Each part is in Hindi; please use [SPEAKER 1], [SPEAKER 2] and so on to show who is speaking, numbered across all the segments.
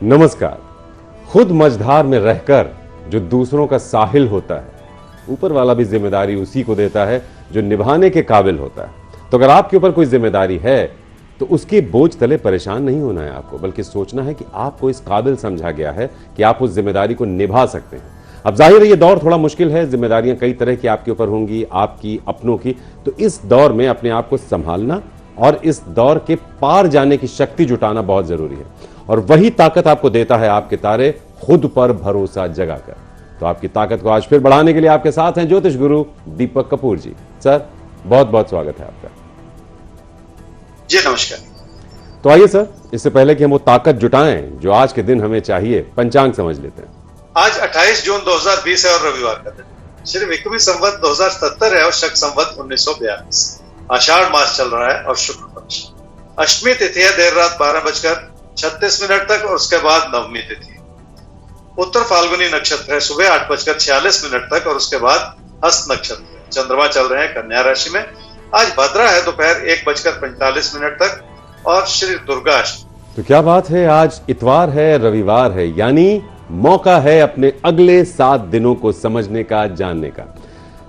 [SPEAKER 1] नमस्कार। खुद मझधार में रहकर जो दूसरों का साहिल होता है, ऊपर वाला भी जिम्मेदारी उसी को देता है जो निभाने के काबिल होता है। तो अगर आपके ऊपर कोई जिम्मेदारी है तो उसके बोझ तले परेशान नहीं होना है आपको, बल्कि सोचना है कि आपको इस काबिल समझा गया है कि आप उस जिम्मेदारी को निभा सकते हैं। अब जाहिर है ये दौर थोड़ा मुश्किल है, जिम्मेदारियां कई तरह की आपके ऊपर होंगी, आपकी अपनों की। तो इस दौर में अपने आप को संभालना और इस दौर के पार जाने की शक्ति जुटाना बहुत जरूरी है, और वही ताकत आपको देता है आपके तारे खुद पर भरोसा जगाकर। तो आपकी ताकत को आज फिर बढ़ाने के लिए आपके साथ हैं ज्योतिष गुरु दीपक कपूर जी। सर, बहुत बहुत स्वागत है आपका।
[SPEAKER 2] जी नमस्कार।
[SPEAKER 1] तो आइए सर, इससे पहले कि हम वो ताकत जुटाएं जो आज के दिन हमें चाहिए, पंचांग समझ लेते हैं।
[SPEAKER 2] आज 28 जून 2020 है और रविवार का दिन। श्री विक्रमी संवत 2077 है और शक संवत 1942। आषाढ़ मास चल रहा है और शुक्ल पक्ष। अष्टमी तिथि है देर रात 12:36 तक और उसके बाद नवमी तिथि। उत्तर फाल्गुनी नक्षत्र है सुबह 8:46 तक और उसके बाद हस्त नक्षत्र है। चंद्रमा चल रहे हैं कन्या राशि में। आज भद्रा है दोपहर 1:45 तक और श्री दुर्गाष्टमी।
[SPEAKER 1] तो क्या बात है, आज इतवार है, रविवार है, यानी मौका है अपने अगले 7 दिनों को समझने का, जानने का।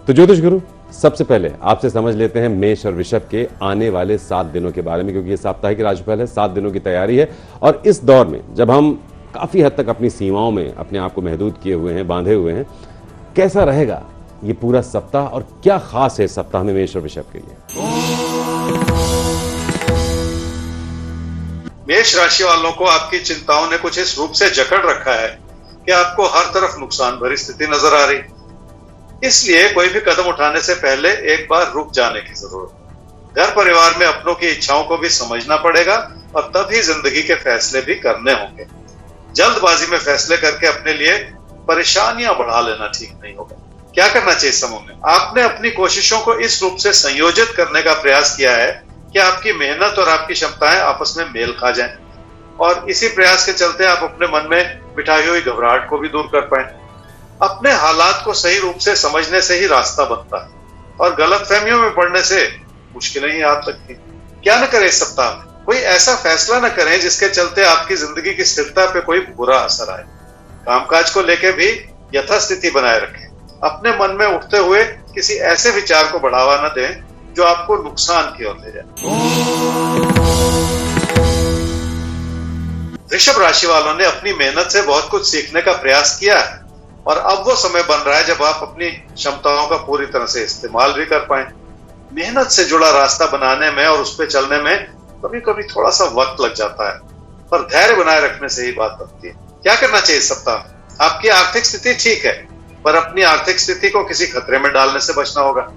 [SPEAKER 1] तो ज्योतिष गुरु, सबसे पहले आपसे समझ लेते हैं मेष और वृषभ के आने वाले 7 दिनों के बारे में, क्योंकि ये साप्ताहिक राशिफल है, 7 दिनों की तैयारी है। और इस दौर में जब हम काफी हद तक अपनी सीमाओं में अपने आप को महदूद किए हुए हैं, बांधे हुए हैं, कैसा रहेगा ये पूरा सप्ताह और क्या खास है इस सप्ताह में मेष और वृषभ के लिए?
[SPEAKER 2] मेष राशि वालों को आपकी चिंताओं ने कुछ इस रूप से जकड़ रखा है कि आपको हर तरफ नुकसान भरी स्थिति नजर आ रही। इसलिए कोई भी कदम उठाने से पहले एक बार रुक जाने की जरूरत है। घर परिवार में अपनों की इच्छाओं को भी समझना पड़ेगा और तभी जिंदगी के फैसले भी करने होंगे। जल्दबाजी में फैसले करके अपने लिए परेशानियां बढ़ा लेना ठीक नहीं होगा। क्या करना चाहिए इस समय में? आपने अपनी कोशिशों को इस रूप से संयोजित करने का प्रयास किया है कि आपकी मेहनत और आपकी क्षमताएं आपस में मेल खा जाएं, और इसी प्रयास के चलते आप अपने मन में बिठाई हुई घबराहट को भी दूर कर पाए। अपने हालात को सही रूप से समझने से ही रास्ता बनता है, और गलतफहमियों में पड़ने से मुश्किलें ही आ सकती। क्या न करें इस सप्ताह में? कोई ऐसा फैसला न करें जिसके चलते आपकी जिंदगी की स्थिरता पे कोई बुरा असर आए। कामकाज को लेकर भी यथास्थिति बनाए रखें। अपने मन में उठते हुए किसी ऐसे विचार को बढ़ावा न दें जो आपको नुकसान की ओर ले जाए। वृषभ राशि वालों ने अपनी मेहनत से बहुत कुछ सीखने का प्रयास किया है, और अब वो समय बन रहा है जब आप अपनी क्षमताओं का पूरी तरह से इस्तेमाल भी कर पाए। मेहनत से जुड़ा रास्ता बनाने में और उस पर चलने में कभी कभी थोड़ा सा वक्त लग जाता है, पर धैर्य बनाए रखने से ही बात बनती है। क्या करना चाहिए इस सप्ताह? आपकी आर्थिक स्थिति ठीक है, पर अपनी आर्थिक स्थिति को किसी खतरे में डालने से बचना होगा।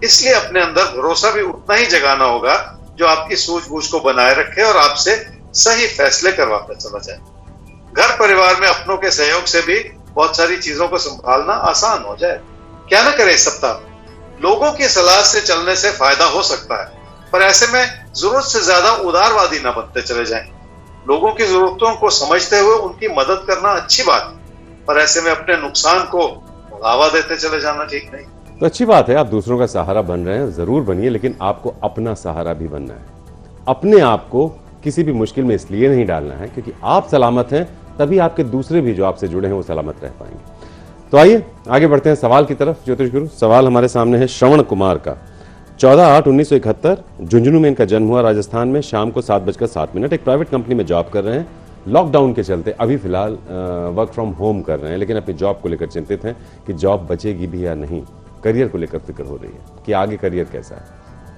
[SPEAKER 2] इसलिए अपने अंदर भरोसा भी उतना ही जगाना होगा जो आपकी सूझबूझ को बनाए रखे और आपसे सही फैसले करवाता चला जाए। घर परिवार में अपनों के सहयोग से भी बहुत सारी चीजों को संभालना आसान हो जाए। क्या न करें इस सप्ताह? लोगों की सलाह से चलने से फायदा हो सकता है, पर ऐसे में जरूरत से ज्यादा उदारवादी न बनते चले जाएं। लोगों की जरूरतों को समझते हुए उनकी मदद करना अच्छी बात है, पर ऐसे में अपने नुकसान को बढ़ावा देते चले जाना ठीक नहीं।
[SPEAKER 1] तो अच्छी बात है, आप दूसरों का सहारा बन रहे हैं, जरूर बनिए, लेकिन आपको अपना सहारा भी बनना है। अपने आप को किसी भी मुश्किल में इसलिए नहीं डालना है क्योंकि आप सलामत हैं, तभी आपके दूसरे भी जो आपसे जुड़े हैं वो सलामत रह पाएंगे। तो आइए आगे बढ़ते हैं सवाल की तरफ। ज्योतिष गुरु, सवाल हमारे सामने है श्रवण कुमार का। 14/8/1971 झुंझुनू में इनका जन्म हुआ, राजस्थान में। शाम को 7:07 एक प्राइवेट कंपनी में जॉब कर रहे हैं। लॉकडाउन के चलते अभी फिलहाल वर्क फ्रॉम होम कर रहे हैं, लेकिन अपनी जॉब को लेकर चिंतित हैं कि जॉब बचेगी भी या नहीं। करियर को लेकर फिक्र हो रही है कि आगे करियर कैसा है।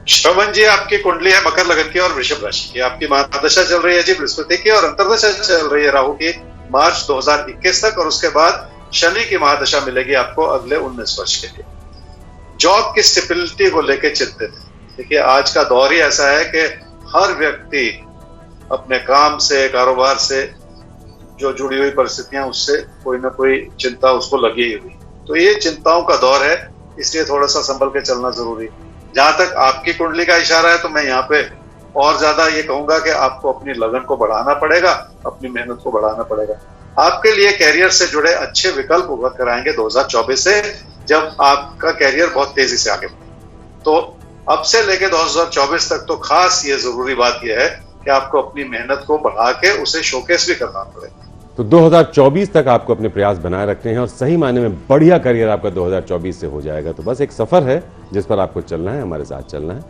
[SPEAKER 2] श्रवण जी, आपकी कुंडली है मकर लगन की और वृषभ राशि की। आपकी महादशा चल रही है जी बृहस्पति की, और अंतरदशा चल रही है राहु की मार्च 2021 तक, और उसके बाद शनि की महादशा मिलेगी आपको अगले 19 वर्ष के लिए। जॉब की स्टेबिलिटी को लेकर चिंतित है। देखिए, आज का दौर ही ऐसा है कि हर व्यक्ति अपने काम से, कारोबार से जो जुड़ी हुई परिस्थितियां, उससे कोई ना कोई चिंता उसको लगी हुई। तो ये चिंताओं का दौर है, इसलिए थोड़ा सा संभल के चलना जरूरी है। जहां तक आपकी कुंडली का इशारा है, तो मैं यहाँ पे और ज्यादा ये कहूंगा कि आपको अपनी लगन को बढ़ाना पड़ेगा, अपनी मेहनत को बढ़ाना पड़ेगा। आपके लिए कैरियर से जुड़े अच्छे विकल्प उभर कर आएंगे 2024 से, जब आपका कैरियर बहुत तेजी से आगे बढ़े। तो अब से लेके 2024 तक तो खास ये जरूरी बात यह है कि आपको अपनी मेहनत को बढ़ा के उसे शोकेस भी करना पड़ेगा।
[SPEAKER 1] तो 2024 तक आपको अपने प्रयास बनाए रखने हैं और सही मायने में बढ़िया करियर आपका 2024 से हो जाएगा। तो बस एक सफर है जिस पर आपको चलना है, हमारे साथ चलना है।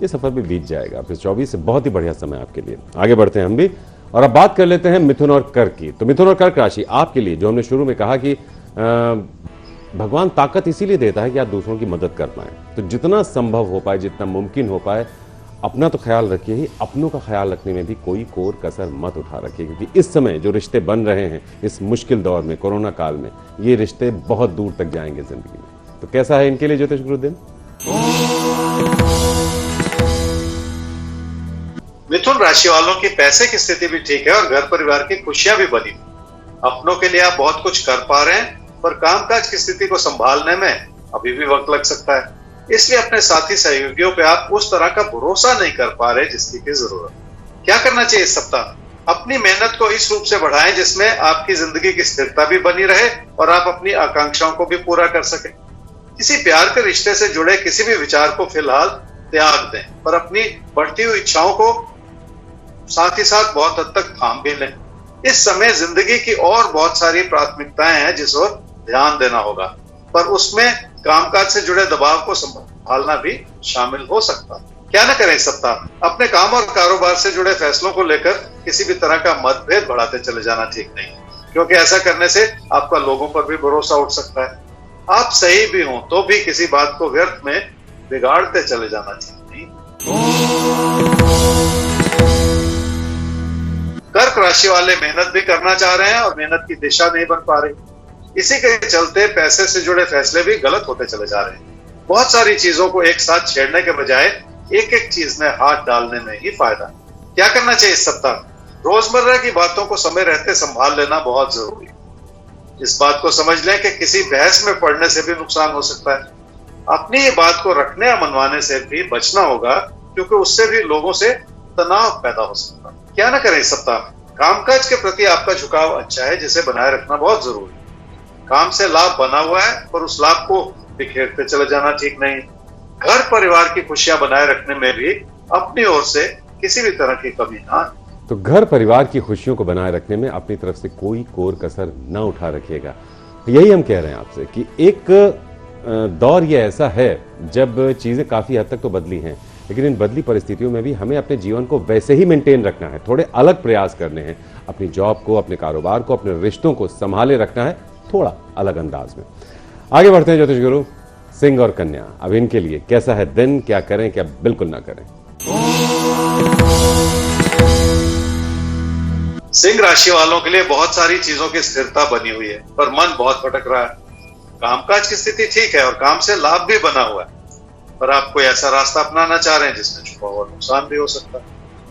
[SPEAKER 1] ये सफर भी बीत जाएगा, फिर 24 से बहुत ही बढ़िया समय आपके लिए। आगे बढ़ते हैं हम भी और अब बात कर लेते हैं मिथुन और कर्क की। तो मिथुन और कर्क राशि आपके लिए, जो हमने शुरू में कहा कि भगवान ताकत इसीलिए देता है कि आप दूसरों की मदद कर पाए। तो जितना संभव हो पाए, जितना मुमकिन हो पाए, अपना तो ख्याल रखिए ही, अपनों का ख्याल रखने में भी कोई कोर कसर मत उठा रखिए, क्योंकि इस समय जो रिश्ते बन रहे हैं इस मुश्किल दौर में, कोरोना काल में, ये रिश्ते बहुत दूर तक जाएंगे जिंदगी में। तो कैसा है इनके लिए ज्योतिष गुरु दिन?
[SPEAKER 2] मिथुन राशि वालों की पैसे की स्थिति भी ठीक है और घर परिवार की खुशियां भी बनी। अपनों के लिए आप बहुत कुछ कर पा रहे हैं, पर कामकाज की स्थिति को संभालने में अभी भी वक्त लग सकता है। इसलिए अपने साथी सहयोगियों पे आप उस तरह का भरोसा नहीं कर पा रहे जिसकी की जरूरत। क्या करना चाहिए इस सप्ताह? अपनी मेहनत को इस रूप से बढ़ाएं जिसमें आपकी जिंदगी की स्थिरता भी बनी रहे और आप अपनी आकांक्षाओं को भी पूरा कर सके। किसी प्यार के रिश्ते से जुड़े किसी भी विचार को फिलहाल त्याग दें, पर अपनी बढ़ती हुई इच्छाओं को साथ ही साथ बहुत हद तक थाम भी लें। इस समय जिंदगी की और बहुत सारी प्राथमिकताएं हैं जिस ओर ध्यान देना होगा, पर उसमें कामकाज से जुड़े दबाव को संभालना भी शामिल हो सकता है। क्या न करें इस सप्ताह? अपने काम और कारोबार से जुड़े फैसलों को लेकर किसी भी तरह का मतभेद बढ़ाते चले जाना ठीक नहीं, क्योंकि ऐसा करने से आपका लोगों पर भी भरोसा उठ सकता है। आप सही भी हों तो भी किसी बात को व्यर्थ में बिगाड़ते चले जाना ठीक नहीं। कर्क राशि वाले मेहनत भी करना चाह रहे हैं और मेहनत की दिशा नहीं बन पा रही। इसी के चलते पैसे से जुड़े फैसले भी गलत होते चले जा रहे हैं। बहुत सारी चीजों को एक साथ छेड़ने के बजाय एक एक चीज में हाथ डालने में ही फायदा। क्या करना चाहिए इस सप्ताह? रोजमर्रा की बातों को समय रहते संभाल लेना बहुत जरूरी है। इस बात को समझ लें कि किसी बहस में पड़ने से भी नुकसान हो सकता है। अपनी ये बात को रखने या मनवाने से भी बचना होगा, क्योंकि उससे भी लोगों से तनाव पैदा हो सकता है। क्या ना करें इस सप्ताह? कामकाज के प्रति आपका झुकाव अच्छा है, जिसे बनाए रखना बहुत जरूरी है। काम से लाभ बना हुआ है, पर उस लाभ को बिखेरते चले जाना ठीक नहीं। घर परिवार की खुशियां बनाए रखने में भी अपनी ओर से किसी भी तरह की कमी ना।
[SPEAKER 1] तो घर परिवार की खुशियों को बनाए रखने में अपनी तरफ से कोई कोर कसर न उठा रखिएगा। यही हम कह रहे हैं आपसे कि एक दौर ये ऐसा है जब चीजें काफी हद तक तो बदली हैं, लेकिन इन बदली परिस्थितियों में भी हमें अपने जीवन को वैसे ही मेंटेन रखना है। थोड़े अलग प्रयास करने हैं, अपनी जॉब को, अपने कारोबार को, अपने रिश्तों को संभाले रखना है थोड़ा अलग अंदाज में। आगे बढ़ते हैं ज्योतिष गुरु सिंह और कन्या। अब इनके लिए कैसा है दिन? क्या करें, क्या बिल्कुल ना करें?
[SPEAKER 2] सिंह राशि वालों के लिए बहुत सारी चीजों की स्थिरता बनी हुई है, पर मन बहुत भटक रहा है। कामकाज की स्थिति ठीक है और काम से लाभ भी बना हुआ है, पर आप कोई ऐसा रास्ता अपनाना चाह रहे हैं जिसमें छुपा हुआ नुकसान भी हो सकता है।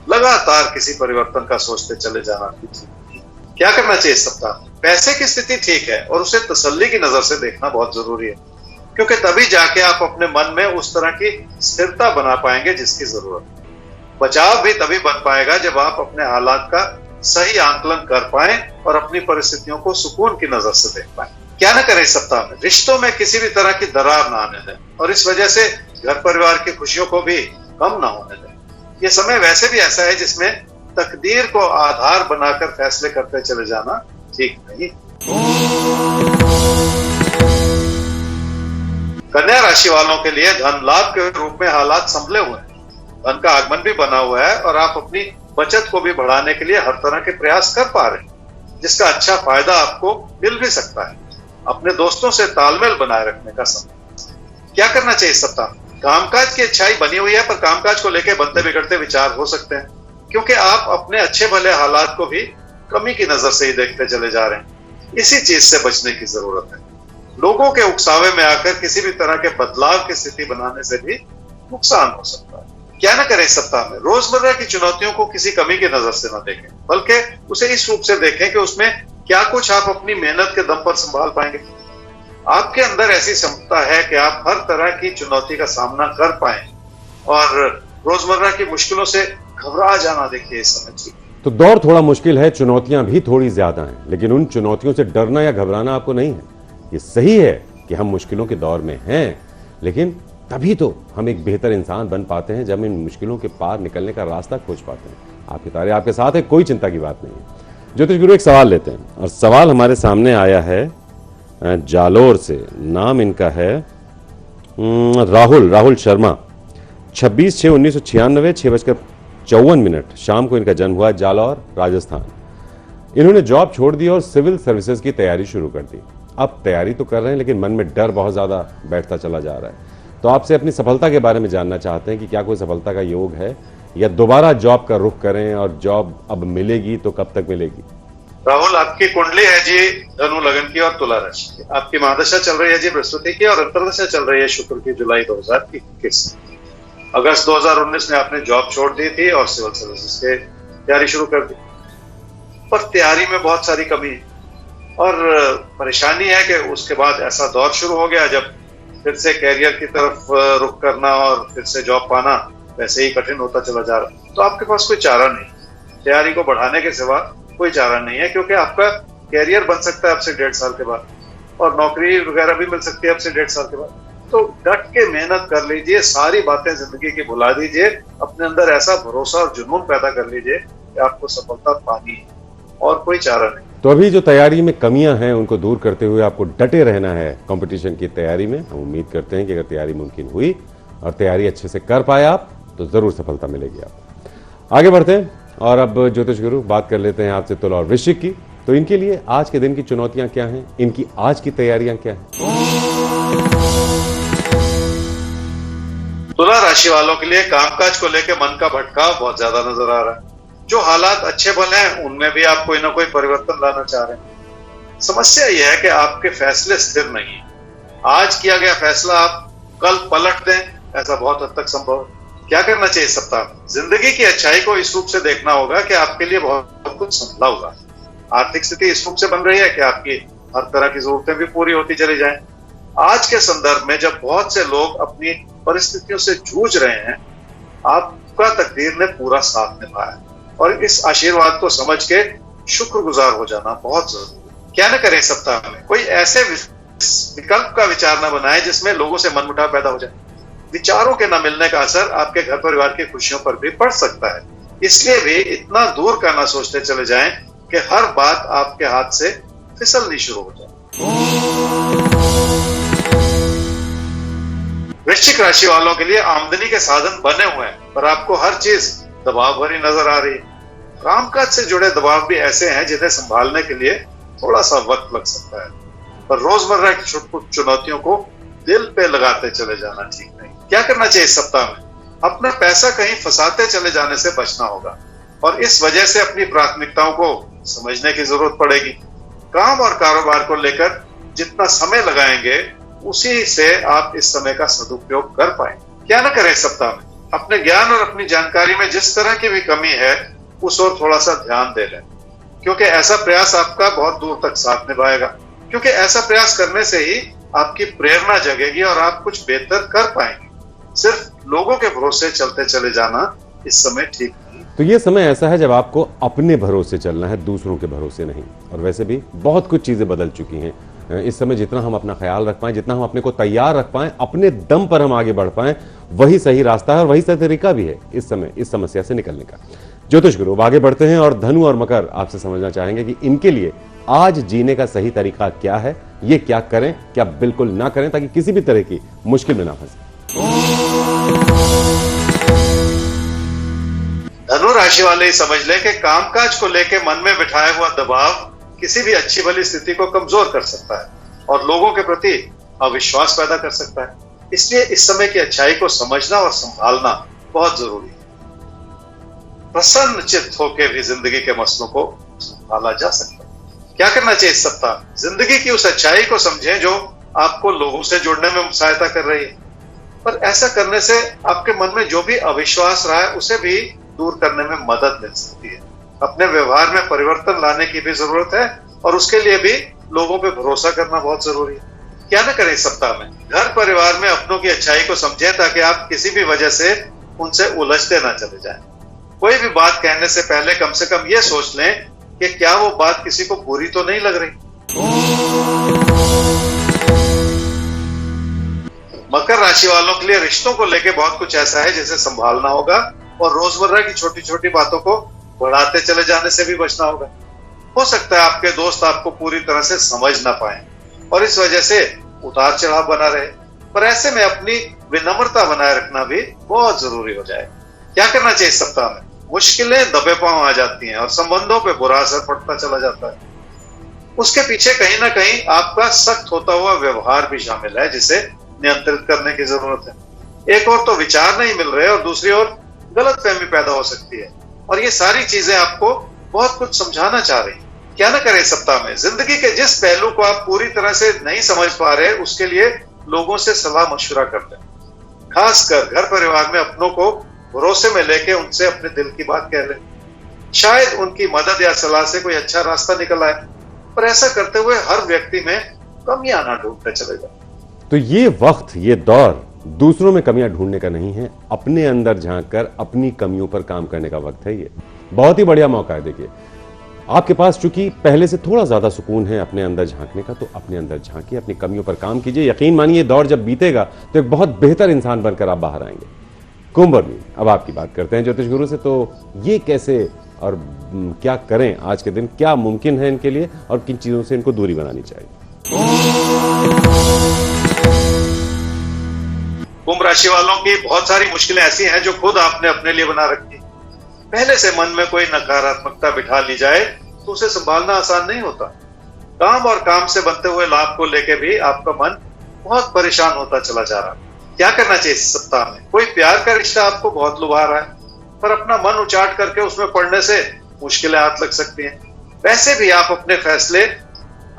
[SPEAKER 2] लगातार किसी परिवर्तन का सोचते चले जाना भी ठीक नहीं। क्या करना चाहिए इस सप्ताह? पैसे की स्थिति ठीक है और उसे तसल्ली की नजर से देखना बहुत जरूरी है, क्योंकि तभी जाके आप अपने मन में उस तरह की स्थिरता बना पाएंगे जिसकी जरूरत है। बचाव भी तभी बन पाएगा जब आप अपने हालात का सही आंकलन कर पाएं और अपनी परिस्थितियों को सुकून की नजर से देख पाएं। क्या न करें इस सप्ताह में? रिश्तों में किसी भी तरह की दरार ना आने दें और इस वजह से घर परिवार की खुशियों को भी कम ना होने दें। यह समय वैसे भी ऐसा है जिसमें तकदीर को आधार बनाकर फैसले करते चले जाना ठीक नहीं। कन्या राशि वालों के लिए धन लाभ के रूप में हालात संभले हुए हैं। धन का आगमन भी बना हुआ है और आप अपनी बचत को भी बढ़ाने के लिए हर तरह के प्रयास कर पा रहे हैं, जिसका अच्छा फायदा आपको मिल भी सकता है। अपने दोस्तों से तालमेल बनाए रखने का समय। क्या करना चाहिए इस सप्ताह? कामकाज की अच्छाई बनी हुई है, पर कामकाज को लेकर बनते बिगड़ते विचार हो सकते हैं, क्योंकि आप अपने अच्छे भले हालात को भी कमी की नजर से ही देखते चले जा रहे हैं। इसी चीज से बचने की जरूरत है। लोगों के उकसावे में आकर किसी भी तरह के बदलाव की स्थिति बनाने से भी नुकसान हो सकता है। क्या न करें इस सप्ताह में? रोजमर्रा की चुनौतियों को किसी कमी की नजर से न देखें, बल्कि उसे इस रूप से देखें कि उसमें क्या कुछ आप अपनी मेहनत के दम पर संभाल पाएंगे। आपके अंदर ऐसी क्षमता है कि आप हर तरह की चुनौती का सामना कर पाएं और रोजमर्रा की मुश्किलों से घबरा जाना देखिए इस समय।
[SPEAKER 1] तो दौर थोड़ा मुश्किल है, चुनौतियां भी थोड़ी ज्यादा हैं, लेकिन उन चुनौतियों से डरना या घबराना आपको नहीं है। ये सही है कि हम मुश्किलों के दौर में हैं, लेकिन तभी तो हम एक बेहतर इंसान बन पाते हैं जब इन मुश्किलों के पार निकलने का रास्ता खोज पाते हैं। आपके तारे आपके साथ है, कोई चिंता की बात नहीं है। ज्योतिष गुरु एक सवाल लेते हैं और सवाल हमारे सामने आया है जालोर से। नाम इनका है राहुल शर्मा। 26/6/1996 6:54 शाम को इनका जन्म हुआ, जालौर राजस्थान। इन्होंने जॉब छोड़ दी और सिविल सर्विसेज की तैयारी शुरू कर दी। अब तैयारी तो कर रहे हैं लेकिन मन में डर बहुत ज्यादा बैठता चला जा रहा है। तो आपसे अपनी सफलता के बारे में जानना चाहते हैं कि क्या कोई सफलता का योग है या दोबारा जॉब का रुख करें और जॉब अब मिलेगी तो कब तक मिलेगी?
[SPEAKER 2] राहुल, आपकी कुंडली है जी धनु लगन की और तुला राशि की। आपकी महादशा चल रही है जी बृहस्पति की और अंतर्दशा चल रही है शुक्र की जुलाई 2021। अगस्त 2019 में आपने जॉब छोड़ दी थी और सिविल सर्विसेज की तैयारी शुरू कर दी, पर तैयारी में बहुत सारी कमी है और परेशानी है कि उसके बाद ऐसा दौर शुरू हो गया जब फिर से कैरियर की तरफ रुख करना और फिर से जॉब पाना वैसे ही कठिन होता चला जा रहा है। तो आपके पास कोई चारा नहीं, तैयारी को बढ़ाने के सिवा कोई चारा नहीं है, क्योंकि आपका कैरियर बन सकता है अब से 1.5 साल के बाद और नौकरी वगैरह भी मिल सकती है अब से 1.5 साल के बाद। तो डट के मेहनत कर लीजिए, सारी बातें जिंदगी की भुला दीजिए, अपने अंदर ऐसा भरोसा और जुनून पैदा कर लीजिए कि आपको सफलता पानी है और कोई चारा नहीं।
[SPEAKER 1] तो अभी जो तैयारी में कमियां हैं उनको दूर करते हुए आपको डटे रहना है कंपटीशन की तैयारी में। हम उम्मीद करते हैं कि अगर तैयारी मुमकिन हुई और तैयारी अच्छे से कर पाए आप तो जरूर सफलता मिलेगी आपको। आगे बढ़ते हैं और अब ज्योतिष गुरु बात कर लेते हैं आपसे तुला और वृश्चिक की। तो इनके लिए आज के दिन की चुनौतियां क्या हैं, इनकी आज की तैयारियां क्या हैं?
[SPEAKER 2] तुला राशि वालों के लिए कामकाज को लेकर मन का भटकाव बहुत ज्यादा नजर आ रहा है। जो हालात अच्छे भले हैं उनमें भी आप कोई ना कोई परिवर्तन लाना चाह रहे हैं। समस्या यह है कि आपके फैसले स्थिर नहीं है। आज किया गया फैसला आप कल पलट दें, ऐसा बहुत हद तक संभव है। क्या करना चाहिए इस सप्ताह में? जिंदगी की अच्छाई को इस रूप से देखना होगा कि आपके लिए बहुत कुछ संभला होगा। आर्थिक स्थिति इस रूप से बन रही है कि आपकी हर तरह की जरूरतें भी पूरी होती चली जाएं। आज के संदर्भ में जब बहुत से लोग अपनी परिस्थितियों से जूझ रहे हैं, आपका तकदीर ने पूरा साथ निभाया और इस आशीर्वाद को समझ के शुक्रगुजार हो जाना बहुत जरूरी है। क्या न करें इस सप्ताह में? कोई ऐसे विकल्प का विचार न बनाए जिसमें लोगों से मनमुटाव पैदा हो जाए। विचारों के न मिलने का असर आपके घर परिवार की खुशियों पर भी पड़ सकता है। इसलिए भी इतना दूर का न सोचते चले जाएं कि हर बात आपके हाथ से फिसलनी शुरू हो जाए। वृश्चिक राशि वालों के लिए आमदनी के साधन बने हुए हैं, पर आपको हर चीज दबाव भरी नजर आ रही है। कामकाज से जुड़े दबाव भी ऐसे हैं जिन्हें संभालने के लिए थोड़ा सा वक्त लग सकता है, पर रोजमर्रा की छोटी चुनौतियों को दिल पे लगाते चले जाना ठीक नहीं। क्या करना चाहिए इस सप्ताह में? अपना पैसा कहीं फंसाते चले जाने से बचना होगा और इस वजह से अपनी प्राथमिकताओं को समझने की जरूरत पड़ेगी। काम और कारोबार को लेकर जितना समय लगाएंगे उसी से आप इस समय का सदुपयोग कर पाएंगे। क्या न करें इस सप्ताह में? अपने ज्ञान और अपनी जानकारी में जिस तरह की भी कमी है उस ओर थोड़ा सा ध्यान दे लें, क्योंकि ऐसा प्रयास आपका बहुत दूर तक साथ निभाएगा। क्योंकि ऐसा प्रयास करने से ही आपकी प्रेरणा जगेगी और आप कुछ बेहतर कर पाएंगे। सिर्फ लोगों के भरोसे चलते चले जाना इस समय ठीक नहीं।
[SPEAKER 1] तो ये समय ऐसा है जब आपको अपने भरोसे चलना है, दूसरों के भरोसे नहीं। और वैसे भी बहुत कुछ चीजें बदल चुकी हैं। इस समय जितना हम अपना ख्याल रख पाएं, जितना हम अपने को तैयार रख पाएं, अपने दम पर हम आगे बढ़ पाएं, वही सही रास्ता है और वही सही तरीका भी है इस समय इस समस्या से निकलने का। ज्योतिष गुरु आगे बढ़ते हैं और धनु और मकर आपसे समझना चाहेंगे कि इनके लिए आज जीने का सही तरीका क्या है, ये क्या करें, क्या बिल्कुल ना करें, ताकि किसी भी तरह की मुश्किल में ना फंसे।
[SPEAKER 2] धनु राशि वाले समझ लें कि कामकाज को लेकर मन में बिठाया हुआ दबाव किसी भी अच्छी भली स्थिति को कमजोर कर सकता है और लोगों के प्रति अविश्वास पैदा कर सकता है। इसलिए इस समय की अच्छाई को समझना और संभालना बहुत जरूरी है। प्रसन्न चित्त होकर भी जिंदगी के मसलों को संभाला जा सकता है। क्या करना चाहिए इस सप्ताह? जिंदगी की उस अच्छाई को समझें जो आपको लोगों से जुड़ने में सहायता कर रही है, पर ऐसा करने से आपके मन में जो भी अविश्वास रहा है उसे भी दूर करने में मदद मिल सकती है। अपने व्यवहार में परिवर्तन लाने की भी जरूरत है और उसके लिए भी लोगों पे भरोसा करना बहुत जरूरी है। क्या न करें इस सप्ताह में? घर परिवार में अपनों की अच्छाई को समझें ताकि आप किसी भी वजह से उनसे उलझते ना चले जाएं। कोई भी बात कहने से पहले कम से कम ये सोच लें कि क्या वो बात किसी को बुरी तो नहीं लग रही। मकर राशि वालों के लिए रिश्तों को लेकर बहुत कुछ ऐसा है जिसे संभालना होगा और रोजमर्रा की छोटी छोटी बातों को बढ़ाते चले जाने से भी बचना होगा। हो सकता है आपके दोस्त आपको पूरी तरह से समझ ना पाए और इस वजह से उतार चढ़ाव बना रहे, पर ऐसे में अपनी विनम्रता बनाए रखना भी बहुत जरूरी हो जाए। क्या करना चाहिए इस सप्ताह में? मुश्किलें दबे पांव आ जाती हैं और संबंधों पे बुरा असर पड़ता चला जाता है। उसके पीछे कहीं ना कहीं आपका सख्त होता हुआ व्यवहार भी शामिल है, जिसे नियंत्रित करने की जरूरत है। एक और तो विचार नहीं मिल रहे और दूसरी ओर गलतफहमी पैदा हो सकती है, और ये सारी चीजें आपको बहुत कुछ समझाना चाह रही। क्या ना करें इस सप्ताह में? जिंदगी के जिस पहलू को आप पूरी तरह से नहीं समझ पा रहे, उसके लिए लोगों से सलाह मशवरा करते हैं। खासकर घर परिवार में अपनों को भरोसे में लेके उनसे अपने दिल की बात कह लें। शायद उनकी मदद या सलाह से कोई अच्छा रास्ता निकल आए, पर ऐसा करते हुए हर व्यक्ति में कमियां ना ढूंढते चले जाए।
[SPEAKER 1] तो ये वक्त, ये दौर दूसरों में कमियां ढूंढने का नहीं है, अपने अंदर झांककर अपनी कमियों पर काम करने का वक्त है। ये बहुत ही बढ़िया मौका है। देखिए, आपके पास चूंकि पहले से थोड़ा ज्यादा सुकून है अपने अंदर झांकने का, तो अपने अंदर झांकिए, अपनी कमियों पर काम कीजिए। यकीन मानिए, दौर जब बीतेगा तो एक बहुत बेहतर इंसान बनकर आप बाहर आएंगे। कुंभ और मीन, अब आपकी बात करते हैं ज्योतिष गुरु से। तो ये कैसे और क्या करें आज के दिन, क्या मुमकिन है इनके लिए और किन चीजों से इनको दूरी बनानी चाहिए?
[SPEAKER 2] कुंभ राशि वालों की बहुत सारी मुश्किलें ऐसी हैं जो खुद आपने अपने लिए बना रखी। पहले से मन में कोई नकारात्मकता बिठा ली जाए तो उसे संभालना आसान नहीं होता। काम और काम से बनते हुए लाभ को लेकर भी आपका मन बहुत परेशान होता चला जा रहा है। क्या करना चाहिए इस सप्ताह में? कोई प्यार का रिश्ता आपको बहुत लुभा रहा है, पर अपना मन उचाट करके उसमें पड़ने से मुश्किलें हाथ लग सकती हैं। वैसे भी आप अपने फैसले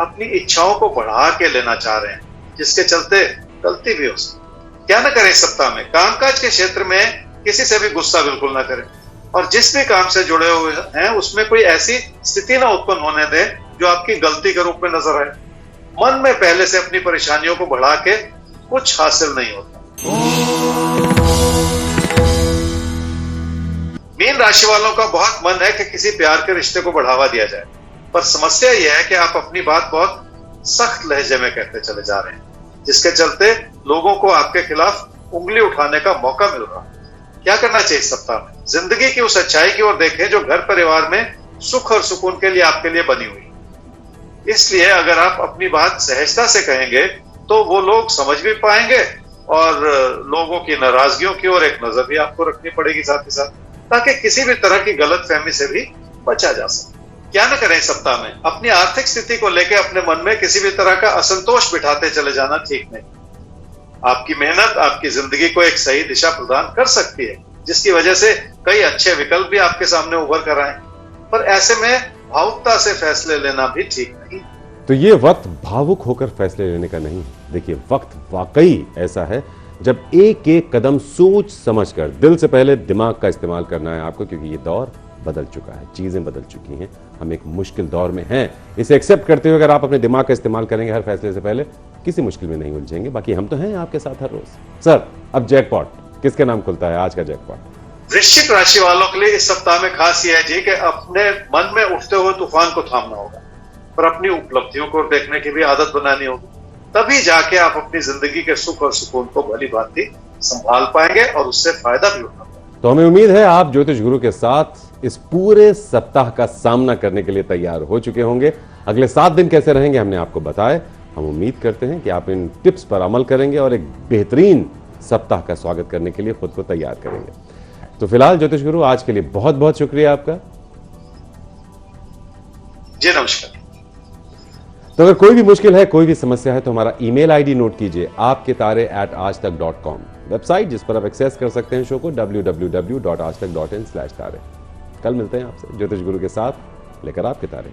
[SPEAKER 2] अपनी इच्छाओं को बढ़ा के लेना चाह रहे हैं, जिसके चलते गलती भी हो सकती। क्या ना करें इस सप्ताह में? कामकाज के क्षेत्र में किसी से भी गुस्सा बिल्कुल ना करें, और जिस भी काम से जुड़े हुए हैं उसमें कोई ऐसी स्थिति ना उत्पन्न होने दें जो आपकी गलती के रूप में नजर आए। मन में पहले से अपनी परेशानियों को बढ़ा के कुछ हासिल नहीं होता। मीन राशि वालों का बहुत मन है कि किसी प्यार के रिश्ते को बढ़ावा दिया जाए, पर समस्या यह है कि आप अपनी बात बहुत सख्त लहजे में कहते चले जा रहे हैं, जिसके चलते लोगों को आपके खिलाफ उंगली उठाने का मौका मिल रहा है। क्या करना चाहिए इस सप्ताह में? जिंदगी की उस अच्छाई की ओर देखें जो घर परिवार में सुख और सुकून के लिए आपके लिए बनी हुई। इसलिए अगर आप अपनी बात सहजता से कहेंगे तो वो लोग समझ भी पाएंगे, और लोगों की नाराजगियों की ओर एक नजर भी आपको रखनी पड़ेगी साथ ही साथ, ताकि किसी भी तरह की गलतफहमी से भी बचा जा सके। क्या न करें इस सप्ताह में? अपनी आर्थिक स्थिति को लेकर अपने मन में किसी भी तरह का असंतोष बिठाते चले जाना ठीक नहीं। आपकी मेहनत आपकी जिंदगी को एक सही दिशा प्रदान कर सकती है, जिसकी वजह से कई अच्छे विकल्प भी आपके सामने उभर कर आए, पर ऐसे में भावुकता से फैसले लेना भी ठीक नहीं।
[SPEAKER 1] तो ये वक्त भावुक होकर फैसले लेने का नहीं। देखिए, वक्त वाकई ऐसा है जब एक एक कदम सोच समझकर, दिल से पहले दिमाग का इस्तेमाल करना है आपको, क्योंकि ये दौर बदल चुका है, चीजें बदल चुकी हैं, हम एक मुश्किल दौर में हैं। इसे एक्सेप्ट करते हुए अगर आप अपने दिमाग का इस्तेमाल करेंगे हर फैसले से पहले, किसी मुश्किल में नहीं उलझेंगे। बाकी हम तो हैं आपके साथ हर रोज। सर, अब जैकपॉट किसके नाम खुलता है आज का जैकपॉट?
[SPEAKER 2] वृश्चिक राशि वालों के लिए इस सप्ताह में खास यह है जी कि अपने मन में उठते हुए तूफान को थामना होगा, पर अपनी उपलब्धियों को देखने की भी आदत बनानी होगी। तभी जाके आप अपनी जिंदगी के सुख और सुकून को भली भांति संभाल पाएंगे और उससे फायदा भी उठा पाएंगे।
[SPEAKER 1] तो हमें उम्मीद है आप ज्योतिष गुरु के साथ इस पूरे सप्ताह का सामना करने के लिए तैयार हो चुके होंगे। अगले 7 दिन कैसे रहेंगे हमने आपको बताए। हम उम्मीद करते हैं कि आप इन टिप्स पर अमल करेंगे और एक बेहतरीन सप्ताह का स्वागत करने के लिए खुद को तैयार करेंगे। तो फिलहाल ज्योतिष गुरु, आज के लिए बहुत बहुत शुक्रिया आपका।
[SPEAKER 2] जी नमस्कार।
[SPEAKER 1] तो अगर कोई भी मुश्किल है, कोई भी समस्या है, तो हमारा ईमेल आईडी नोट कीजिए, aapketare@aajtak.com, वेबसाइट जिस पर आप एक्सेस कर सकते हैं शो को www.aajtak.in/tare। कल मिलते हैं आपसे ज्योतिष गुरु के साथ लेकर आपके तारे।